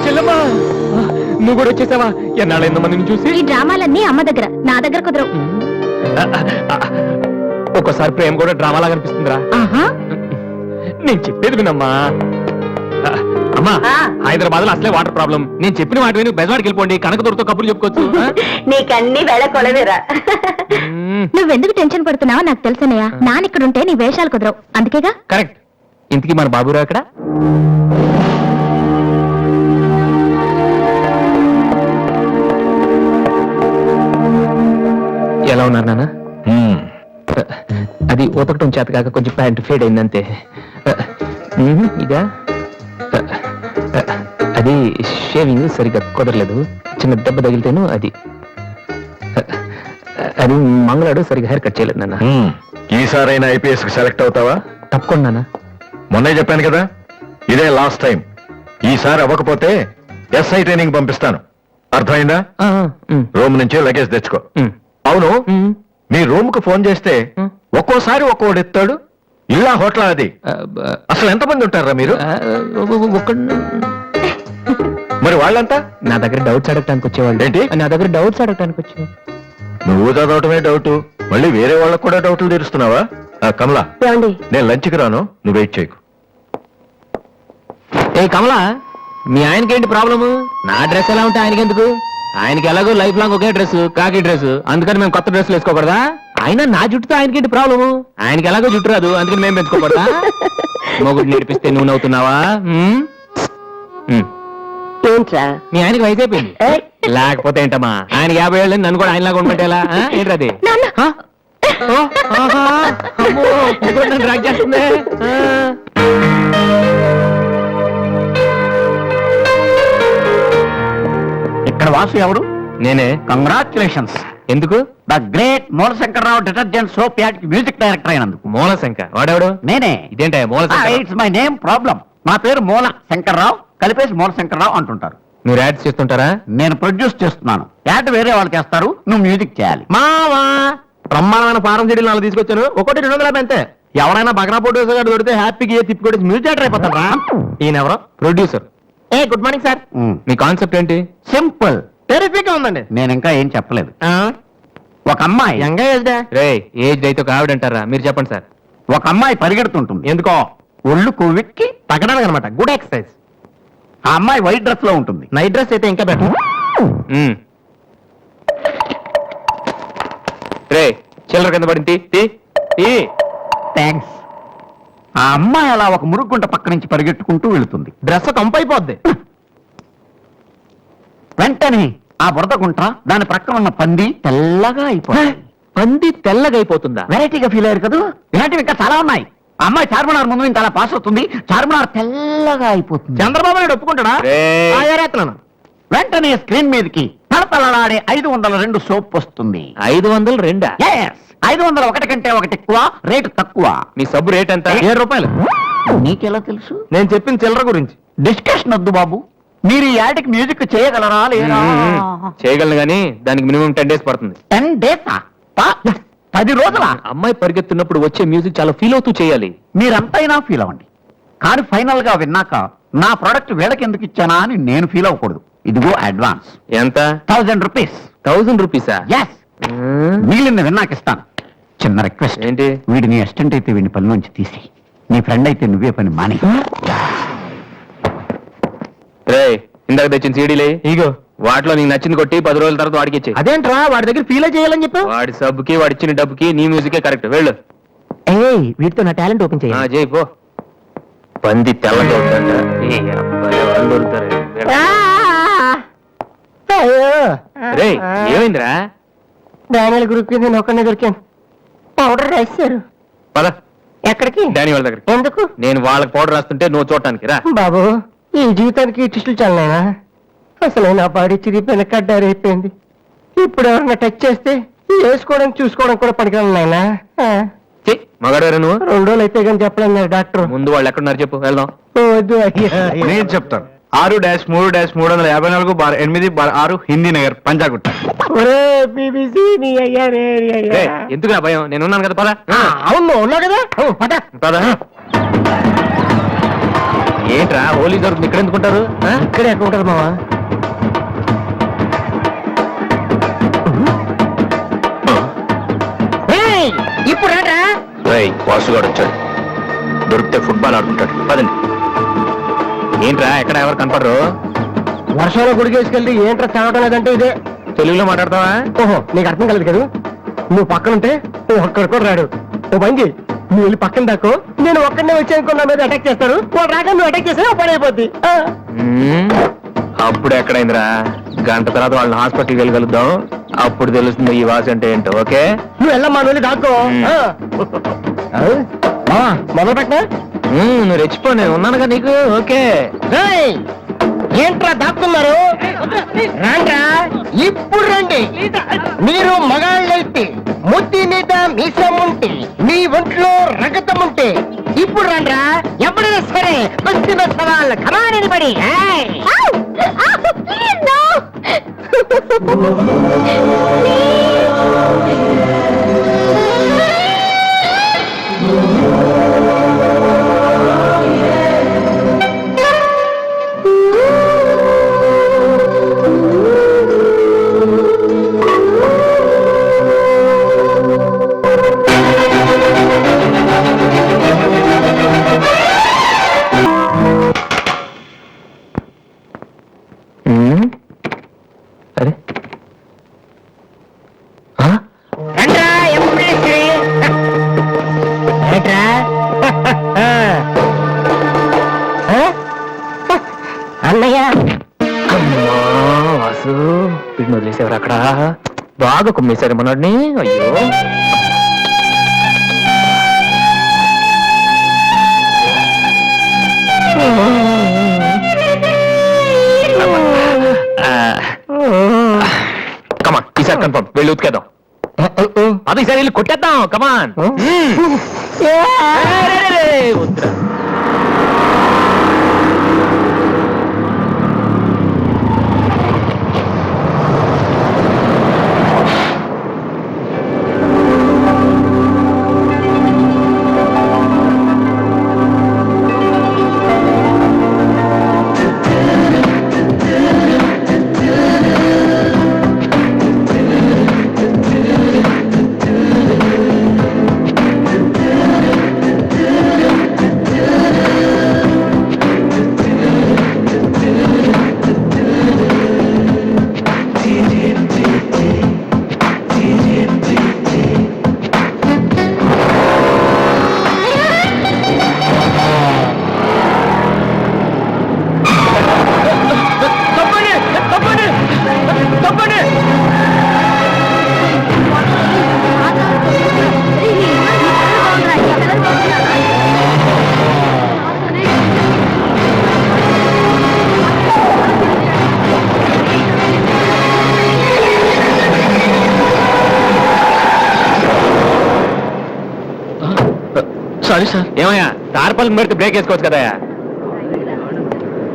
చెల్లమ్మా నువ్వు కూడా వచ్చేసావా? ఎన్నాళ్ళైందో మందిని చూసి. ఈ డ్రామాలన్నీ అమ్మ దగ్గర, నా దగ్గర కుదరవు. ఒక్కోసారి ప్రేమ కూడా డ్రామాలా కనిపిస్తుందిరా. నేను చెప్పేది వినమ్మా. అమ్మా, హైదరాబాద్ లో అసలే వాటర్ ప్రాబ్లం. నేను చెప్పిన వాటి విని బెజవాడికి వెళ్ళిపోండి, కనకదుర్తో కబుర్లు చెప్పుకోవచ్చు. నీకన్నీ వేళ కొలవేరా. నువ్వెందుకు టెన్షన్ పడుతున్నావో నాకు తెలుసనయ్యా. నానిక్కడుంటే నీ వేషాలు కుదరవు, అందుకేగా. కరెక్ట్. ఇంతకీ మన బాబురావు ఎక్కడ? ఎలా ఉన్నారు నాన్న? అది ఓపకటం చేత కాక కొంచెం ప్యాంట్ ఫేడ్ అయిందంతే. ఇదా అది షేవింగ్ సరిగ్గా కుదరలేదు, చిన్న దెబ్బ తగిలితేను. అది అది మంగళాడు సరిగ్గా హెయిర్ కట్ చేయలేదు నాన్న. ఈసారైనా ఐపీఎస్ కి సెలెక్ట్ అవుతావా? తప్పకుండా నాన్న. మొన్నే చెప్పాను కదా, ఇదే లాస్ట్ టైం. ఈసారి అవ్వకపోతే ఎస్ఐ ట్రైనింగ్ పంపిస్తాను, అర్థమైందా? రూమ్ నుంచి లగేజ్ తెచ్చుకో. అవును, మీ రూమ్ కు ఫోన్ చేస్తే ఒక్కోసారి ఒక్కోడు ఎత్తాడు. ఇల్లా హోటల్ అది? అసలు ఎంతమంది ఉంటారా మీరు? మరి వాళ్ళంతా నా దగ్గర డౌట్స్ అడగటానికి వచ్చేవాళ్ళు. ఏంటి? నా దగ్గర డౌట్స్ అడగటానికి వచ్చేవాళ్ళు. నువ్వు చదవటమే డౌట్, మళ్ళీ వేరే వాళ్ళకు కూడా డౌట్లు తీరుస్తున్నావా? కమలా, నేను లంచ్కి రాను, నువ్వు వెయిట్ చేయకు. ఏ కమలా, మీ ఆయనకేంటి ప్రాబ్లము? నా డ్రెస్ ఎలా ఉంటే ఆయనకెందుకు? ఆయనకి ఎలాగో లైఫ్ లాంగ్ ఒకే డ్రెస్, కాకి డ్రెస్, అందుకని మేము కొత్త డ్రెస్లు వేసుకోకూడదా? ఆయన నా జుట్టుతో ఆయనకేంటి ప్రాబ్లము? ఆయనకి ఎలాగో జుట్టు రాదు, అందుకని మేము పెంచుకోకూడదా? మొగుడు నేర్పిస్తే నువ్వు నవ్వుతున్నావా? ఏంట్రా మీ ఆయనకి వయసు అయిపోయింది. లేకపోతే ఏంటమ్మా, ఆయన 50 ఏళ్ళు, నన్ను కూడా ఆయనలాగా ఉండమంటేలా? ఏంటది? డ్రాక్ చేస్తుంది. ఇక్కడ వాసు ఎవరు? నేనే. కంగ్రాచులేషన్స్. ఎందుకు? The great Moolashankararao detergent soap ad కి మ్యూజిక్ డైరెక్టర్ అయినందుకు. మూలశంక వాడెవడు? నేనే. ఇదేంటే Moolashanka? It's my name problem. నా పేరు మూల శంకర్రావు, కలిపేసి మూలశంకరరావు అంటుంటారు. మీరు యాడ్స్ చేస్తుంటారా? నేను ప్రొడ్యూస్ చేస్తున్నాను. యాడ్ వేరే వాళ్ళు చేస్తారు, నువ్వు మ్యూజిక్ చేయాలి. మావా బ్రహ్మాండమైన ఫారం చెడీలు నాలుగు తీసుకొచ్చాను, ఒకటి 250 అంతే. ఎవరైనా బగ్రా ప్రొడ్యూసర్ గారు దొరికితే హ్యాపీగా తిప్పికొట్టి మ్యూజిక్ డైరెక్టర్ అయిపోతాను రా. ఈయన ఎవరో producer. A good morning sir. Me concept ఏంటి? సింపుల్, టెరిఫిక్ గా ఉందండి. నేను ఇంకా ఏం చెప్పలేదు. ఒక అమ్మాయి యంగ్ ఏజ్ రే, ఏజ్ అయితే ఒక ఆవిడ అంటారా? మీరు చెప్పండి సార్. ఒక అమ్మాయి పరిగెడుతుంటుంది. ఎందుకో? ఒళ్ళు కొవ్వెక్కి తగ్గడానికి అనమాట. Good exercise. ఆ అమ్మాయి వైట్ డ్రెస్ లో ఉంటుంది. నైట్ డ్రెస్ అయితే ఇంకా బెటర్. రే, చిల్లర కింద పడింది. థ్యాంక్స్. ఆ అమ్మాయి అలా ఒక మురుగుంట పక్క నుంచి పరిగెట్టుకుంటూ వెళుతుంది. డ్రెస్ కంపైపోద్ది. వెంటనే ఆ బురద గుంట, దాని ప్రక్కన ఉన్న పంది తెల్లగా అయిపోతుంది. పంది తెల్లగా అయిపోతుందా? వెరైటీగా ఫీల్ అయ్యారు కదా. ఇలాంటివి ఇంకా చాలా ఉన్నాయి. ఆ అమ్మాయి చార్మినార్ ముందు ఇంకా అలా పాస్ అవుతుంది, చార్మినార్ తెల్లగా అయిపోతుంది. చంద్రబాబు నాయుడు ఒప్పుకుంటాడా? వెంటనే స్క్రీన్ మీదకి తలతలలాడే 502 సోప్ వస్తుంది. 502? 501 కంటే ఒకటి ఎక్కువ, రేటు తక్కువ. మీ సబ్బు రేట్ ఎంత? 7 రూపాయలు. నీకెలా తెలుసు? నేను చెప్పిన చిల్లర గురించి. డిస్కషన్ వద్దు బాబు. మీరు ఈ యాడ్కి మ్యూజిక్ చేయగలరా లేదా? చేయగలను గానీ దానికి మినిమం 10 days పడుతుంది. 10 days? 10 రోజుల? అమ్మాయి పరిగెత్తున్నప్పుడు వచ్చే మ్యూజిక్ చాలా ఫీల్ అవుతూ చేయాలి. మీరంతైనా ఫీల్ అవ్వండి, కానీ ఫైనల్ గా విన్నాక నా ప్రోడక్ట్ వీళ్ళకి ఎందుకు ఇచ్చానా అని నేను ఫీల్ అవ్వకూడదు. ఇదిగో అడ్వాన్స్. ఎంత? 1000 రూపీస్. 1000 రూపీసా? ఎస్. మిగిలిన విన్నాక ఇస్తాను. చిన్న రిక్వెస్ట్. ఏంటి? వీడి నీ అసిస్టెంట్ అయితే వీడిని పని నుంచి తీసి, నీ ఫ్రెండ్ అయితే నువ్వే పని మాని. రే, ఇందాక తెచ్చిన సీడీలే ఇగో, వాటిలో నీకు నచ్చింది కొట్టి 10 రోజుల తర్వాత వాడికి ఇచ్చే. అదేంట్రా, వాడి దగ్గర ఫీల్ చేయాలని చెప్పు. వాడి సబ్బుకి వాడి ఇచ్చిన డబ్బుకి నీ మ్యూజికే కరెక్ట్. వెళ్ళు. వీటితో నా టాలెంట్ ఓపెన్ చేయాలి. చేయి పో. పంది తెల్లగా ఉందంట. రే, ఏమైందిరా? డానియల్ గ్రూప్ కి నేను ఒక్కనే దొరికాను. పౌడర్ రాశారు. పద. ఎక్కడికి? డానీ వాళ్ళ దగ్గర. ఎందుకు? నేను వాళ్ళకి పౌడర్ రాస్తుంటే నువ్వు చూడటానికి రా. బాబు, ఈ జీవితానికి టిస్టులు చాలనా? అసలు నా బాడీ చిరిగిపోయిన కడ్డారైపోయింది. ఇప్పుడు ఎవరన్నా టచ్ చేస్తే వేసుకోవడం చూసుకోవడం కూడా పనికిరాను నాయనా. మగాడారా నువ్వు? 2 రోజులు అయితే కానీ చెప్పలేదు డాక్టర్. ముందు వాళ్ళు ఎక్కడున్నారు చెప్పు, వెళ్దాం. వద్దు అయ్యా. నేను చెప్తాను. 6-3-308-8/6 హిందీ నగర్, పంజాగుట్ట. ఎందుకు నా భయం? నేను ఉన్నాను కదా. పద. అవును, ఉన్నా కదా. పద. పద. ఏంట్రా హోలీ దొరుకుతుంది ఇక్కడ ఎందుకుంటారు ఇక్కడే ఎక్కడ ఉంటుంది మావా? ఇప్పుడు రా. వాసుగాడు వచ్చాడు దొరికితే ఫుట్బాల్ ఆడుకుంటాడు పదండి. ఏంట్రా ఎక్కడ ఎవరు కనపడరు? వర్షంలో గుడికి వేసుకెళ్ళి ఏంట్రా చదవటం లేదంటే ఇదే. తెలుగులో మాట్లాడతావా? ఓహో నీకు అర్థం కలదు కదా, నువ్వు పక్కనుంటే నువ్వు ఒక్కడ కూడా రాడు. ఓ బంగి నువ్వు వెళ్ళి పక్కన దాకో, నేను ఒక్కడనే వచ్చానుకో నా మీద అటాక్ చేస్తాడు. వాడు రాక నువ్వు అటాక్ చేస్తే పని అయిపోద్ది. అప్పుడు ఎక్కడైందిరా, గంట తర్వాత వాళ్ళని హాస్పిటల్కి వెళ్ళగలుగుతాం, అప్పుడు తెలుస్తుంది ఈ వాసి అంటే ఏంటో. ఓకే నువ్వు వెళ్ళమ్మా, నువ్వు వెళ్ళి దాక్కో. మొదలు పెట్టినా నువ్వు రెచ్చిపో, నేను ఉన్నానుగా నీకు. ఓకే ఏంట్రా దాక్కున్నారు? రండ్రా, ఇప్పుడు రండి. మీరు మగాళ్ళైతే ముద్ది మీద మీసం ఉంటే, మీ ఒంట్లో రగతం ఉంటే ఇప్పుడు రండ్రా. ఎవరైనా సరే బస్తిన సవాల్ కమాని పడి. అరే రండ్రా, ఎప్పుడే సరే. ఏంట్రా? అన్నయ్య అమ్మా వాసు, వీడిని వదిలేసేవారు అక్కడ బాగా కుమ్మేశారు మనోడిని. అయ్యో కమాన్, ఈసారి కన్ఫర్మ్ వెళ్ళి ఉతికేద్దాం. అది ఈసారి వెళ్ళి కొట్టేద్దాం. కమాన్ వద్దురా. Sorry sir. ఏమయ్యా, తార్పాలకు పెడితే బ్రేక్ వేసుకోవచ్చు కదా.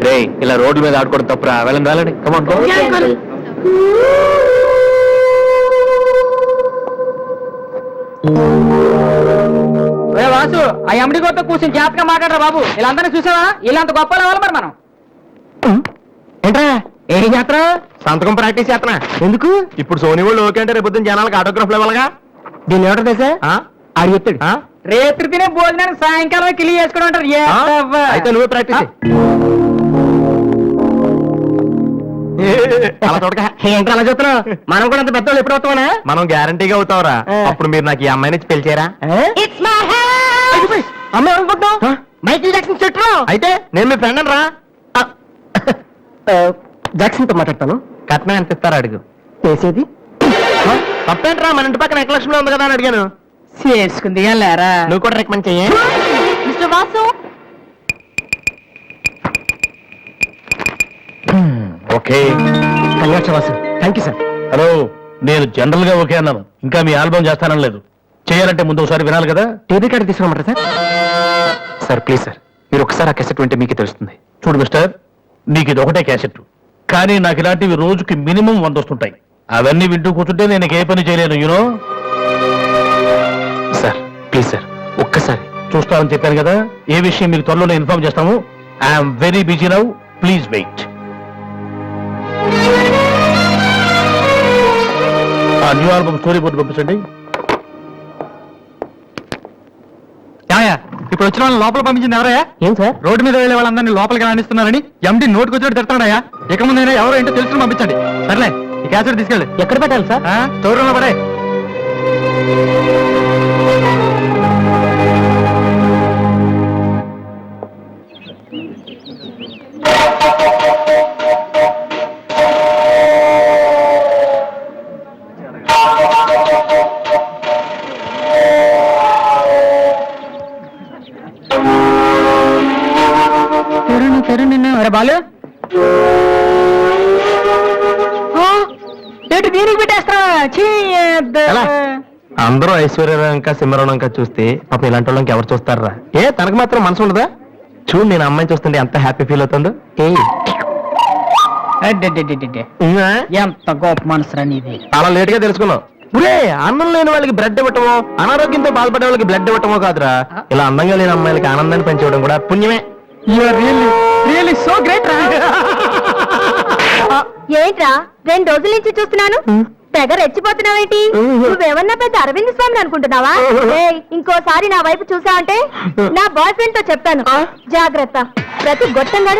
రే ఇలా రోడ్ల మీద ఆడుకోవడం తప్పురా. వెళ్ళండి వెళ్ళండి. కమాన్ వాసు, ఆ ఎమ్మిడి కొత్త కూర్చొని జాతగా మాట్లాడరా బాబు. వీళ్ళందరినీ చూసావా? వీళ్ళంత గొప్ప లేవాలి మరి మనం. ఏంట్రా ఏం చేస్తారా? సంతకం ప్రాక్టీస్ చేస్తున్నా. ఎందుకు? ఇప్పుడు సోనీ వాళ్ళు ఓకే అంటే రేపు జనాలకు ఆటోగ్రాఫ్ ఇవ్వాలిగా. దీన్ని ఎవరు తెలుసా? ఆడు చెప్తాడు. రేత్రి తినే భోజనాన్ని సాయంకాలం కిలి చేసుకుని ఉంటారు. అయితే నువ్వే ప్రాక్టీస్ అలా చూడక. ఏంట్రా అలా చూస్తున్నావు? మనం కూడా అంత పెద్దవాళ్ళు ఎప్పుడు అవుతామనా? మనం గ్యారంటీగా అవుతావురా. అప్పుడు మీరు నాకు ఈ అమ్మాయిని ఇచ్చి పెళ్లి చేయరా? అమ్మాయి అనుకుంటాం మైకిల్ జాక్సన్ చెట్టు. అయితే నేను మీ ఫ్రెండ్ రా. జాక్సన్ తో మాట్లాడతాను. కట్నం ఎంత ఇస్తారా అడుగు. చేసేది తప్పేంట్రా, మన ఇంటి పక్కన ఎక్కలక్ష్మిలో ఉంది కదా అని అడిగాను. చేసుకుంది లేరా? నువ్వు కూడా రికమెండ్ చెయ్యి. Mister Vasu, okay. Congrats Vasu. Thank you sir. Hello, నేను జనరల్ గా ఓకే అన్నాను, ఇంకా మీ ఆల్బమ్ చేస్తానని లేదు. చేయాలంటే ముందు ఒకసారి వినాలి కదా. టీవీ కార్డు తీసుకురమ్మంటారా సార్? సార్ ప్లీజ్ సార్, మీరు ఒకసారి ఆ కెసెట్ వింటే మీకే తెలుస్తుంది. చూడు మిస్టర్, నీకు ఇది ఒకటే క్యాసెట్, కానీ నాకు ఇలాంటివి రోజుకి మినిమం 100 వస్తుంటాయి. అవన్నీ వింటూ కూర్చుంటే నేను ఏ పని చేయలేను. యూనో సార్ ప్లీజ్ సార్, ఒక్కసారి చూస్తామని చెప్పాను కదా. ఏ విషయం మీకు త్వరలోనే ఇన్ఫార్మ్ చేస్తాము. I'm very busy now, please wait. ఆ న్యూ ఆల్బమ్ స్టోరీ బోర్డు పంపించండి. ఇప్పుడు వచ్చిన వాళ్ళని లోపల పంపించింది ఎవరయ్యా? ఏం సార్? రోడ్డు మీద వెళ్ళే వాళ్ళందరినీ లోపలికి రాణిస్తున్నారని ఎండి నోటుకు వచ్చినట్టు తిడతాడయ్యా. ఇక ముందైనా ఎవరో ఏంటో తెలుసుకుని పంపించండి. సర్లే, ఈ క్యాసెట్ తీసుకెళ్ళి ఎక్కడ పెట్టాలి సార్? స్టోర్ రూమ్ లో పడే. బాలు ఏంటి దీనికి పెట్టేస్తారా? ఎలా? అందరూ ఐశ్వర్యరంక సింహరణంక చూస్తే పాపం ఇలాంటి వాళ్ళకి ఎవరు చూస్తారా? ఏ తనకు మాత్రం మనసు ఉండదా? చూడు నేను అమ్మాయిని చూస్తుంటే ఎంత హ్యాపీ ఫీల్ అవుతుందో. ఎంత గొప్ప మనసురా నీది. చాలా లేట్ గా తెలుసుకున్నావు. ఒరే, అన్నం లేని వాళ్ళకి బ్లడ్ ఇవ్వటమో, అనారోగ్యంతో బాధపడే వాళ్ళకి బ్లడ్ ఇవ్వటమో కాదురా, ఇలా అందంగా లేని అమ్మాయిలకి ఆనందాన్ని పెంచడం కూడా పుణ్యమే. రియల్లీ సో గ్రేట్ రా. ఏంట్రా 2 రోజుల నుంచి చూస్తున్నాను, తెగ రెచ్చిపోతున్నావేంటి? నువ్వేమన్నా పెద్ద అరవింద్ స్వామి అనుకుంటున్నావా? ఏయ్, ఇంకోసారి నా వైపు చూసావంటే నా బాయ్ ఫ్రెండ్ తో చెప్తాను, జాగ్రత్త. ప్రతి గొట్టంగాడు